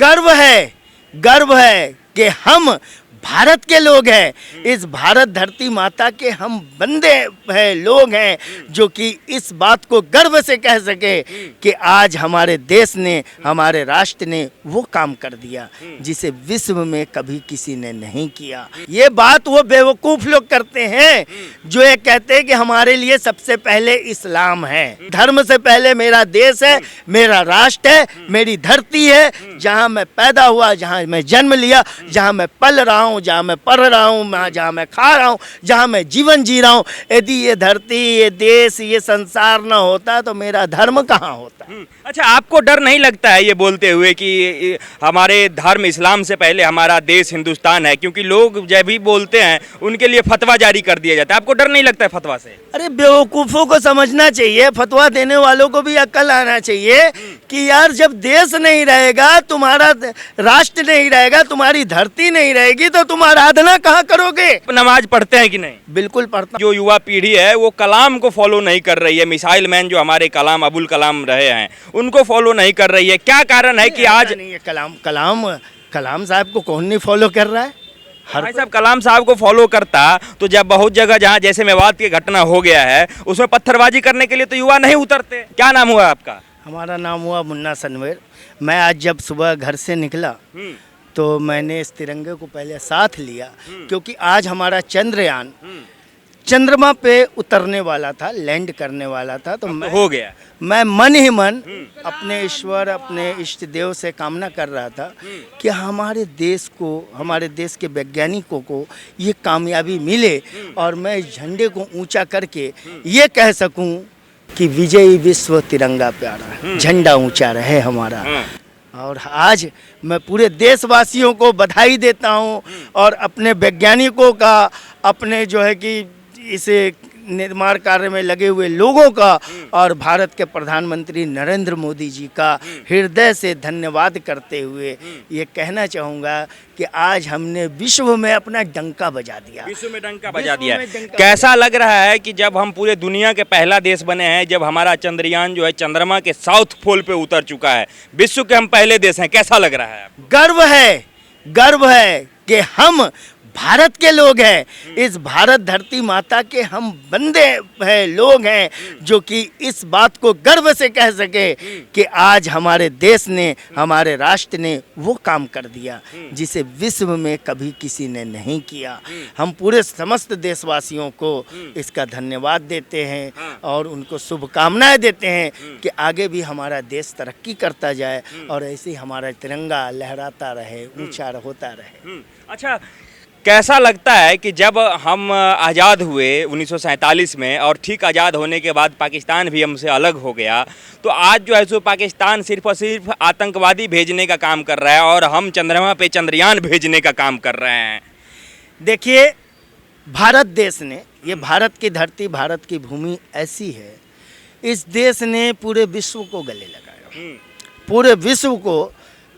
गर्व है कि हम भारत के लोग हैं। इस भारत धरती माता के हम बंदे हैं, लोग हैं, जो कि इस बात को गर्व से कह सके कि आज हमारे देश ने, हमारे राष्ट्र ने वो काम कर दिया जिसे विश्व में कभी किसी ने नहीं किया। ये बात वो बेवकूफ़ लोग करते हैं जो ये कहते हैं कि हमारे लिए सबसे पहले इस्लाम है, धर्म से पहले मेरा देश है, मेरा राष्ट्र है, मेरी धरती है, जहाँ मैं पैदा हुआ, जहाँ मैं जन्म लिया, जहाँ मैं पल रहा हूँ, जहाँ मैं पढ़ रहा हूँ, जहाँ मैं खा रहा हूँ, जहाँ मैं जीवन जी रहा हूँ। यदि ये धरती, ये देश, ये संसार न होता तो मेरा धर्म कहाँ होता। अच्छा, आपको डर नहीं लगता है ये बोलते हुए कि हमारे धर्म इस्लाम से पहले हमारा देश हिंदुस्तान है? क्योंकि लोग जब भी बोलते हैं उनके लिए फतवा जारी कर दिया जाता है। आपको डर नहीं लगता है फतवा से? अरे बेवकूफ़ों को समझना चाहिए, फतवा देने वालों को भी अक्ल आना चाहिए कि यार जब देश नहीं रहेगा, तुम्हारा राष्ट्र नहीं रहेगा, तुम्हारी धरती नहीं रहेगी तो तुम आराधना कहाँ करोगे? नमाज पढ़ते हैं कि नहीं? बिल्कुल पढ़ता। जो युवा पीढ़ी है वो कलाम को फॉलो नहीं कर रही है। मिसाइल मैन जो हमारे कलाम, अबुल कलाम रहे हैं, उनको फॉलो नहीं कर रही है। क्या कारण है कि आज नहीं है? कलाम साहब को कौन नहीं फॉलो कर रहा है? भाई साहब, कलाम साहब को फॉलो करता तो जब बहुत जगह जहाँ जैसे मेवात की घटना हो गया है उसमें पत्थरबाजी करने के लिए तो युवा नहीं उतरते। क्या नाम हुआ आपका? हमारा नाम हुआ मुन्ना सनवेर। मैं आज जब सुबह घर से निकला तो मैंने इस तिरंगे को पहले साथ लिया, क्योंकि आज हमारा चंद्रयान चंद्रमा पे उतरने वाला था, लैंड करने वाला था। तो मैं हो गया, मैं मन ही मन अपने ईश्वर, अपने इष्ट देव से कामना कर रहा था कि हमारे देश को, हमारे देश के वैज्ञानिकों को ये कामयाबी मिले और मैं इस झंडे को ऊंचा करके ये कह सकूं कि विजयी विश्व तिरंगा प्यारा, झंडा ऊंचा रहे हमारा। और आज मैं पूरे देशवासियों को बधाई देता हूं और अपने वैज्ञानिकों का, अपने जो है कि इसे निर्माण कार्य में लगे हुए लोगों का और भारत के प्रधानमंत्री नरेंद्र मोदी जी का हृदय से धन्यवाद करते हुए ये कहना चाहूँगा कि आज हमने विश्व में अपना डंका बजा दिया। विश्व में डंका बजा दिया। कैसा लग रहा है कि जब हम पूरे दुनिया के पहला देश बने हैं, जब हमारा चंद्रयान जो है चंद्रमा के साउथ पोल पे उतर चुका है, विश्व के हम पहले देश हैं, कैसा लग रहा है? गर्व है कि हम भारत के लोग हैं। इस भारत धरती माता के हम बंदे हैं, लोग हैं, जो कि इस बात को गर्व से कह सके कि आज हमारे देश ने, हमारे राष्ट्र ने वो काम कर दिया जिसे विश्व में कभी किसी ने नहीं किया। हम पूरे समस्त देशवासियों को इसका धन्यवाद देते हैं और उनको शुभकामनाएं देते हैं कि आगे भी हमारा देश तरक्की करता जाए और ऐसे ही हमारा तिरंगा लहराता रहे, ऊंचा होता रहे। अच्छा, कैसा लगता है कि जब हम आज़ाद हुए 1947 में और ठीक आज़ाद होने के बाद पाकिस्तान भी हमसे अलग हो गया, तो आज जो है सो पाकिस्तान सिर्फ और सिर्फ आतंकवादी भेजने का काम कर रहा है और हम चंद्रमा पे चंद्रयान भेजने का काम कर रहे हैं। देखिए, भारत देश ने, ये भारत की धरती, भारत की भूमि ऐसी है, इस देश ने पूरे विश्व को गले लगाया, पूरे विश्व को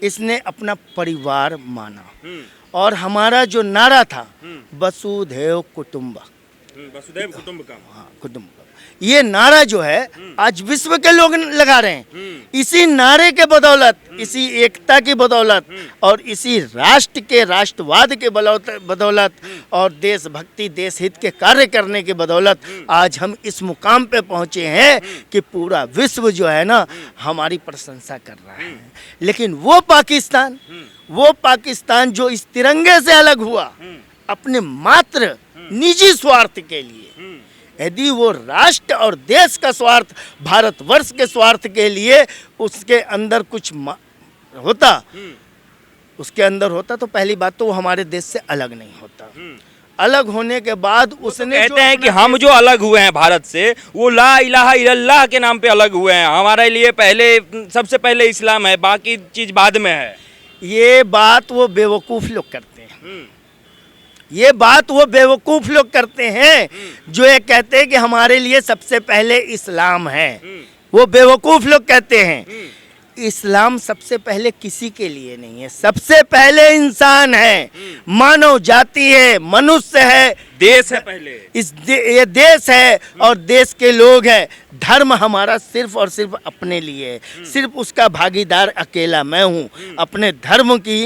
इसने अपना परिवार माना। और हमारा जो नारा था वसुधैव कुटुंबकम, वसुधैव कुटुंबकम, हाँ कुटुंबकम, ये नारा जो है आज विश्व के लोग लगा रहे हैं। इसी नारे के बदौलत, इसी एकता की बदौलत और इसी राष्ट्र के राष्ट्रवाद के बदौलत और देशभक्ति, देश हित के कार्य करने के बदौलत आज हम इस मुकाम पे पहुंचे हैं कि पूरा विश्व जो है ना हमारी प्रशंसा कर रहा है। लेकिन वो पाकिस्तान जो इस तिरंगे से अलग हुआ अपने मात्र निजी स्वार्थ के लिए, यदि वो राष्ट्र और देश का स्वार्थ, भारतवर्ष के स्वार्थ के लिए उसके अंदर कुछ होता, उसके अंदर होता तो पहली बात तो वो हमारे देश से अलग नहीं होता। अलग होने के बाद उसने तो कहते हैं कि हम जो अलग हुए हैं भारत से, वो ला इलाहा इल्लल्लाह के नाम पे अलग हुए हैं। हमारे लिए पहले, सबसे पहले इस्लाम है, बाकी चीज बाद में है। ये बात वो बेवकूफ़ लोग करते हैं, ये बात वो बेवकूफ़ लोग करते हैं जो ये कहते हैं कि हमारे लिए सबसे पहले इस्लाम है। वो बेवकूफ़ लोग कहते हैं। इस्लाम सबसे पहले किसी के लिए नहीं है, सबसे पहले इंसान है, मानव जाति है, मनुष्य है, देश है पहले। ये देश है और देश के लोग हैं। धर्म हमारा सिर्फ और सिर्फ अपने लिए है, सिर्फ उसका भागीदार अकेला मैं हूँ। अपने धर्म की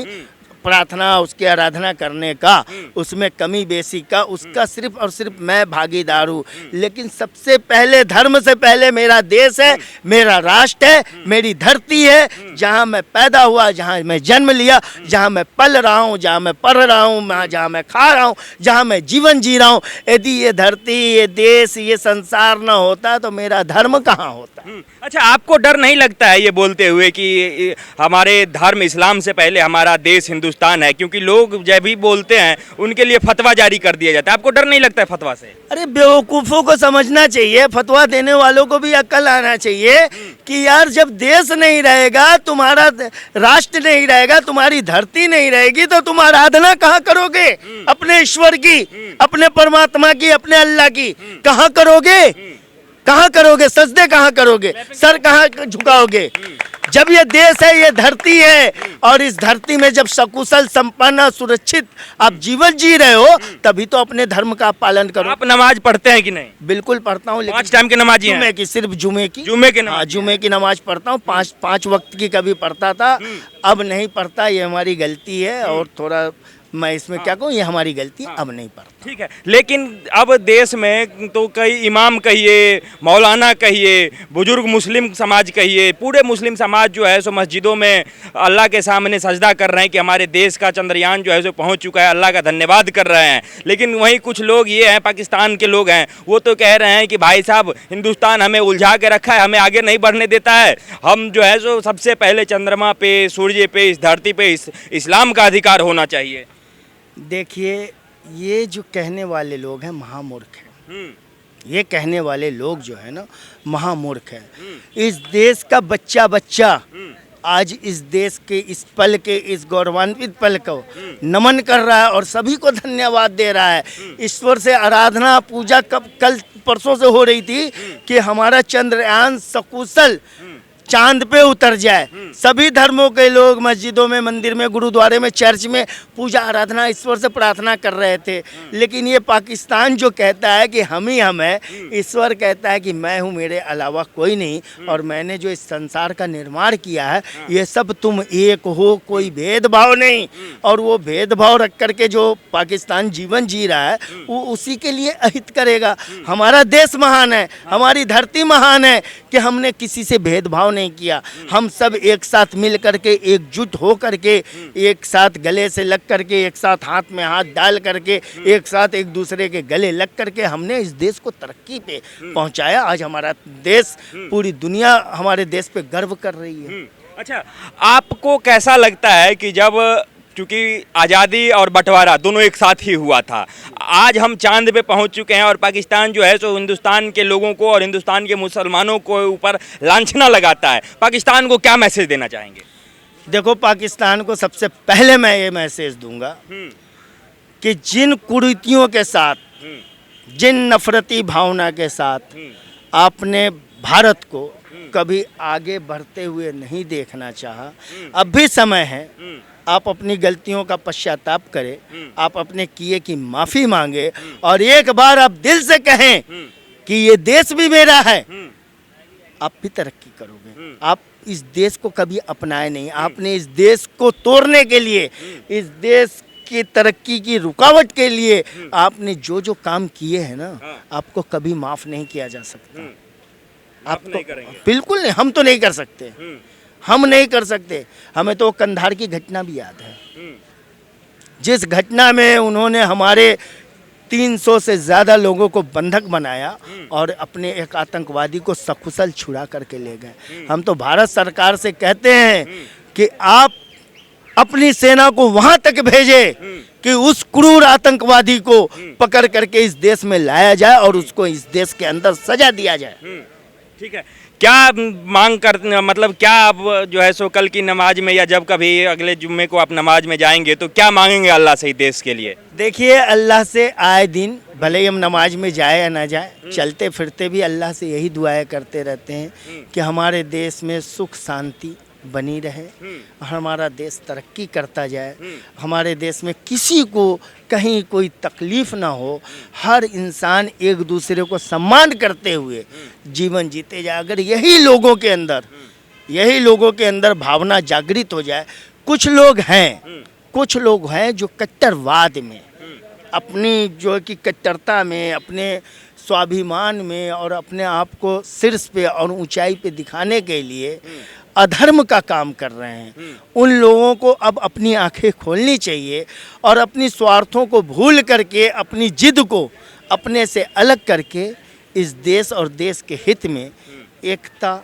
प्रार्थना, उसकी आराधना करने का, उसमें कमी बेसी का, उसका सिर्फ और सिर्फ मैं भागीदार हूँ। लेकिन सबसे पहले, धर्म से पहले मेरा देश है, मेरा राष्ट्र है, मेरी धरती है, जहाँ मैं पैदा हुआ, जहाँ मैं जन्म लिया, जहाँ मैं पल रहा हूँ, जहाँ मैं पढ़ रहा हूँ, जहाँ मैं खा रहा हूँ, जहाँ मैं जीवन जी रहा हूँ। यदि ये धरती, ये देश, ये संसार न होता तो मेरा धर्म कहाँ होता। अच्छा, आपको डर नहीं लगता है ये बोलते हुए कि हमारे धर्म इस्लाम से पहले हमारा देश हिंदुस्तान है? क्योंकि लोग जब भी बोलते हैं उनके लिए फतवा जारी कर दिया जाता है। आपको डर नहीं लगता है फतवा से? अरे बेवकूफ़ों को समझना चाहिए, फतवा देने वालों को भी अक्ल आना चाहिए कि यार जब देश नहीं रहेगा, तुम्हारा राष्ट्र नहीं रहेगा, तुम्हारी धरती नहीं रहेगी, तो तुम आराधना कहाँ करोगे? अपने ईश्वर की, अपने परमात्मा की, अपने अल्लाह की कहाँ करोगे? कहाँ करोगे? सजदे कहाँ करोगे? सर कहाँ झुकाओगे? जब ये देश है, ये धरती है, और इस धरती में जब सकुशल संपन्न सुरक्षित आप जीवन जी रहे हो, तभी तो अपने धर्म का पालन करो। आप नमाज पढ़ते हैं कि नहीं? बिल्कुल पढ़ता हूँ, लेकिन 5 टाइम की नमाजी हैं? जुमे की, सिर्फ जुमे की। जुमे की नमाज? हाँ, जुमे की नमाज पढ़ता हूँ। 5 वक्त की कभी पढ़ता था, अब नहीं पढ़ता। ये हमारी गलती है, और थोड़ा मैं इसमें क्या कहूँ, ये हमारी गलती है, अब नहीं पढ़ता। ठीक है, लेकिन अब देश में तो कई इमाम कहिए, मौलाना कहिए, बुजुर्ग मुस्लिम समाज कहिए, पूरे मुस्लिम समाज जो है सो मस्जिदों में अल्लाह के सामने सजदा कर रहे हैं कि हमारे देश का चंद्रयान जो है सो पहुंच चुका है, अल्लाह का धन्यवाद कर रहे हैं। लेकिन वहीं कुछ लोग ये हैं, पाकिस्तान के लोग हैं, वो तो कह रहे हैं कि भाई साहब, हिंदुस्तान हमें उलझा के रखा है, हमें आगे नहीं बढ़ने देता है। हम जो है सो सबसे पहले चंद्रमा पे, सूर्य पे, इस धरती पे इस्लाम का अधिकार होना चाहिए। देखिए, ये जो कहने वाले लोग हैं महामूर्ख हैं। ये कहने वाले लोग जो है ना महामूर्ख हैं। इस देश का बच्चा आज इस देश के इस पल के, इस गौरवान्वित पल को नमन कर रहा है और सभी को धन्यवाद दे रहा है। ईश्वर से आराधना पूजा कल परसों से हो रही थी कि हमारा चंद्रयान सकुशल चांद पे उतर जाए। सभी धर्मों के लोग मस्जिदों में, मंदिर में, गुरुद्वारे में, चर्च में पूजा आराधना ईश्वर से प्रार्थना कर रहे थे। लेकिन ये पाकिस्तान जो कहता है कि हम ही हम है, ईश्वर कहता है कि मैं हूँ, मेरे अलावा कोई नहीं, और मैंने जो इस संसार का निर्माण किया है, ये सब तुम एक हो, कोई भेदभाव नहीं। और वो भेदभाव रख करके जो पाकिस्तान जीवन जी रहा है, वो उसी के लिए अहित करेगा। हमारा देश महान है, हमारी धरती महान है कि हमने किसी से भेदभाव नहीं किया। हम सब एक साथ मिल करके, एकजुट हो करके, एक साथ गले से लग करके, एक साथ हाथ में हाथ डाल करके, एक साथ एक दूसरे के गले लग करके हमने इस देश को तरक्की पे पहुंचाया। आज हमारा देश, पूरी दुनिया हमारे देश पे गर्व कर रही है। अच्छा, आपको कैसा लगता है कि जब, क्योंकि आज़ादी और बंटवारा दोनों एक साथ ही हुआ था, आज हम चांद पे पहुंच चुके हैं और पाकिस्तान जो है सो हिंदुस्तान के लोगों को और हिंदुस्तान के मुसलमानों को ऊपर लांछना लगाता है, पाकिस्तान को क्या मैसेज देना चाहेंगे? देखो, पाकिस्तान को सबसे पहले मैं ये मैसेज दूंगा कि जिन कुरीतियों के साथ, जिन नफरती भावना के साथ आपने भारत को कभी आगे बढ़ते हुए नहीं देखना चाहा, अब भी समय है। आप अपनी गलतियों का पश्चाताप करें, आप अपने किए की माफ़ी मांगे, और एक बार आप दिल से कहें कि ये देश भी मेरा है, आप भी तरक्की करोगे। आप इस देश को कभी अपनाए नहीं। आपने इस देश को तोड़ने के लिए, इस देश की तरक्की की रुकावट के लिए आपने जो जो काम किए हैं ना, आपको कभी माफ़ नहीं किया जा सकता। आप नहीं करेंगे? बिल्कुल नहीं, हम तो नहीं कर सकते, हम नहीं कर सकते। हमें तो कंधार की घटना भी याद है, जिस घटना में उन्होंने हमारे 300 से ज़्यादा लोगों को बंधक बनाया और अपने एक आतंकवादी को सकुशल छुड़ा करके ले गए। हम तो भारत सरकार से कहते हैं कि आप अपनी सेना को वहाँ तक भेजे कि उस क्रूर आतंकवादी को पकड़ करके इस देश में लाया जाए और उसको इस देश के अंदर सजा दिया जाए। ठीक है, क्या मांग कर, मतलब क्या आप जो है सो कल की नमाज में या जब कभी अगले जुम्मे को आप नमाज में जाएंगे तो क्या मांगेंगे अल्लाह से देश के लिए? देखिए, अल्लाह से आए दिन, भले ही हम नमाज में जाए या ना जाए, चलते फिरते भी अल्लाह से यही दुआएं करते रहते हैं कि हमारे देश में सुख शांति बनी रहे, हमारा देश तरक्की करता जाए, हमारे देश में किसी को कहीं कोई तकलीफ ना हो, हर इंसान एक दूसरे को सम्मान करते हुए जीवन जीते जाए। अगर यही लोगों के अंदर भावना जागृत हो जाए। कुछ लोग हैं जो कट्टरवाद में, अपनी जो कि कट्टरता में, अपने स्वाभिमान में और अपने आप को शीर्ष पे और ऊंचाई पे दिखाने के लिए अधर्म का काम कर रहे हैं। उन लोगों को अब अपनी आंखें खोलनी चाहिए और अपनी स्वार्थों को भूल करके, अपनी जिद को अपने से अलग करके इस देश और देश के हित में एकता,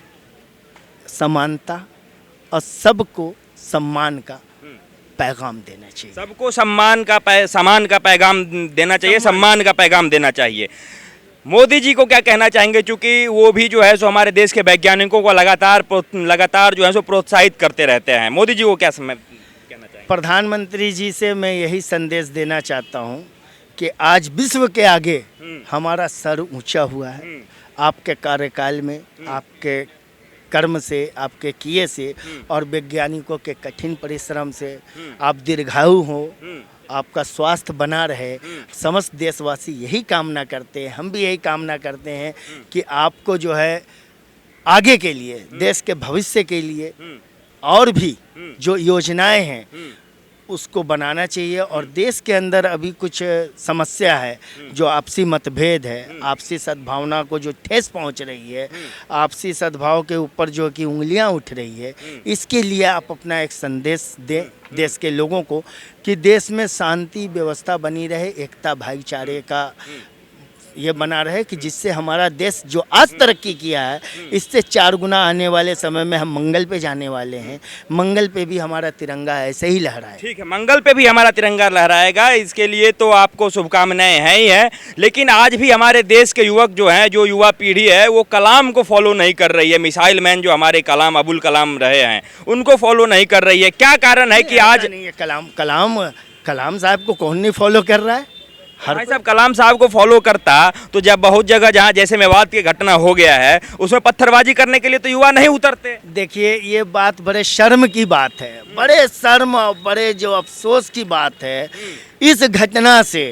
समानता और सबको सम्मान का पैगाम देना चाहिए। सबको सम्मान का पैगाम देना चाहिए, सम्मान का पैगाम देना चाहिए। मोदी जी को क्या कहना चाहेंगे, चूंकि वो भी जो है सो हमारे देश के वैज्ञानिकों को लगातार जो है सो प्रोत्साहित करते रहते हैं। मोदी जी को क्या कहना चाहेंगे? प्रधानमंत्री जी से मैं यही संदेश देना चाहता हूँ कि आज विश्व के आगे हमारा सर ऊंचा हुआ है। आपके कार्यकाल में, आपके कर्म से, आपके किए से और वैज्ञानिकों के कठिन परिश्रम से आप दीर्घायु हो, आपका स्वास्थ्य बना रहे। समस्त देशवासी यही कामना करते हैं, हम भी यही कामना करते हैं कि आपको जो है आगे के लिए, देश के भविष्य के लिए और भी जो योजनाएं हैं उसको बनाना चाहिए। और देश के अंदर अभी कुछ समस्या है, जो आपसी मतभेद है, आपसी सद्भावना को जो ठेस पहुंच रही है, आपसी सद्भाव के ऊपर जो कि उंगलियां उठ रही है, इसके लिए आप अपना एक संदेश दें देश के लोगों को कि देश में शांति व्यवस्था बनी रहे, एकता भाईचारे का ये बना रहे, कि जिससे हमारा देश जो आज तरक्की किया है इससे 4 गुना आने वाले समय में हम मंगल पे जाने वाले हैं। मंगल पे भी हमारा तिरंगा ऐसे ही लहराए। ठीक है, मंगल पे भी हमारा तिरंगा लहराएगा, इसके लिए तो आपको शुभकामनाएं हैं ही हैं। लेकिन आज भी हमारे देश के युवक जो हैं, जो युवा पीढ़ी है, वो कलाम को फॉलो नहीं कर रही है। मिसाइल मैन जो हमारे कलाम, अबुल कलाम रहे हैं, उनको फॉलो नहीं कर रही है। क्या कारण है कि आज नहीं है? कलाम साहब को कौन नहीं फॉलो कर रहा है? भाई साहब, कलाम साहब को फॉलो करता तो जब बहुत जगह जहाँ जैसे मेवात की घटना हो गया है, उसमें पत्थरबाजी करने के लिए तो युवा नहीं उतरते। देखिए, ये बात बड़े शर्म की बात है, बड़े शर्म और बड़े जो अफसोस की बात है। इस घटना से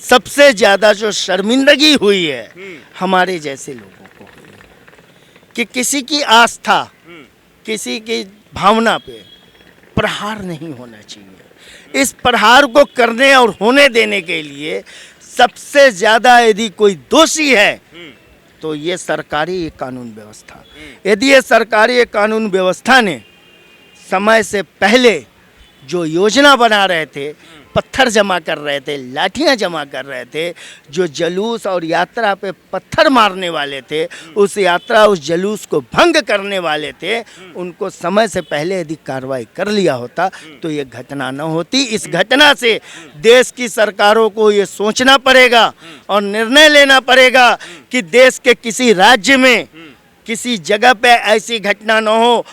सबसे ज़्यादा जो शर्मिंदगी हुई है हमारे जैसे लोगों को हुई है कि किसी की आस्था, किसी की भावना पे प्रहार नहीं होना चाहिए। इस प्रहार को करने और होने देने के लिए सबसे ज़्यादा यदि कोई दोषी है तो ये सरकारी कानून व्यवस्था। यदि ये सरकारी कानून व्यवस्था ने समय से पहले जो योजना बना रहे थे, पत्थर जमा कर रहे थे, लाठियां जमा कर रहे थे, जो जुलूस और यात्रा पे पत्थर मारने वाले थे, उस यात्रा, उस जुलूस को भंग करने वाले थे, उनको समय से पहले यदि कार्रवाई कर लिया होता तो ये घटना न होती। इस घटना से देश की सरकारों को ये सोचना पड़ेगा और निर्णय लेना पड़ेगा कि देश के किसी राज्य में, किसी जगह पे ऐसी घटना न हो